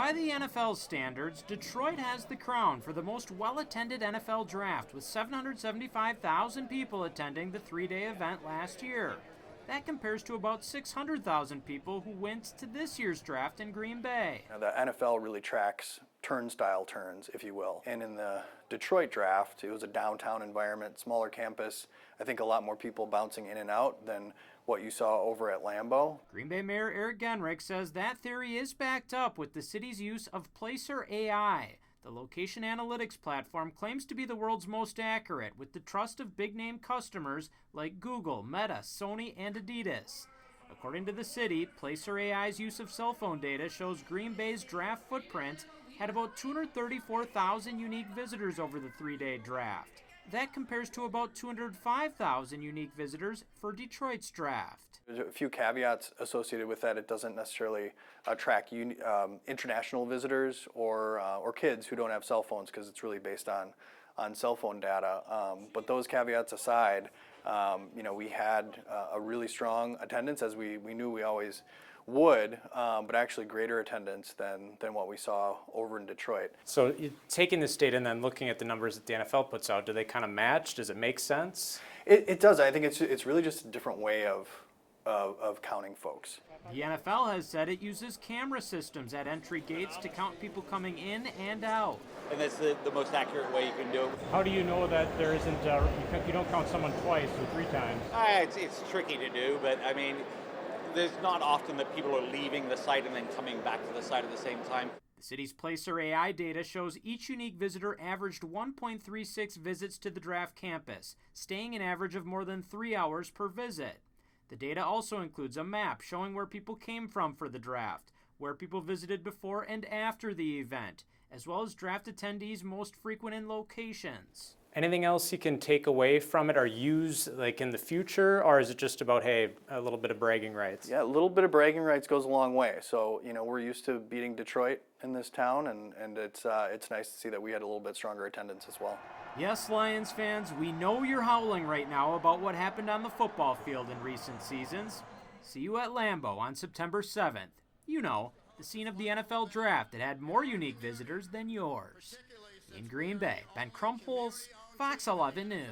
By the NFL standards, Detroit has the crown for the most well-attended NFL draft, with 775,000 people attending the three-day event last year. That compares to about 600,000 people who went to this year's draft in Green Bay. Now, the NFL really tracks turnstile turns, if you will. And in the Detroit draft, it was a downtown environment, smaller campus. I think a lot more people bouncing in and out than what you saw over at Lambeau. Green Bay Mayor Eric Genrich says that theory is backed up with the city's use of Placer AI. The location analytics platform claims to be the world's most accurate, with the trust of big-name customers like Google, Meta, Sony, and Adidas. According to the city, Placer AI's use of cell phone data shows Green Bay's draft footprint had about 234,000 unique visitors over the three-day draft. That compares to about 205,000 unique visitors for Detroit's draft. There's a few caveats associated with that. It doesn't necessarily track international visitors or kids who don't have cell phones, because it's really based on cell phone data. But those caveats aside, we had a really strong attendance, as we knew we always would, but actually greater attendance than what we saw over in Detroit. So taking this data and then looking at the numbers that the NFL puts out, do they kind of match? Does it make sense? It does. I think it's really just a different way of counting folks. The NFL has said it uses camera systems at entry gates to count people coming in and out. And that's the most accurate way you can do it. How do you know that there isn't, you don't count someone twice or three times? It's tricky to do, but I mean, there's not often that people are leaving the site and then coming back to the site at the same time. The city's Placer AI data shows each unique visitor averaged 1.36 visits to the draft campus, staying an average of more than 3 hours per visit. The data also includes a map showing where people came from for the draft, where people visited before and after the event, as well as draft attendees' most frequent locations. Anything else you can take away from it or use like in the future, or is it just about, hey, a little bit of bragging rights? Yeah, a little bit of bragging rights goes a long way. So, we're used to beating Detroit in this town, and it's nice to see that we had a little bit stronger attendance as well. Yes, Lions fans, we know you're howling right now about what happened on the football field in recent seasons. See you at Lambeau on September 7th. You know, the scene of the NFL draft that had more unique visitors than yours. In Green Bay, Ben Krumholz, Fox 11 News.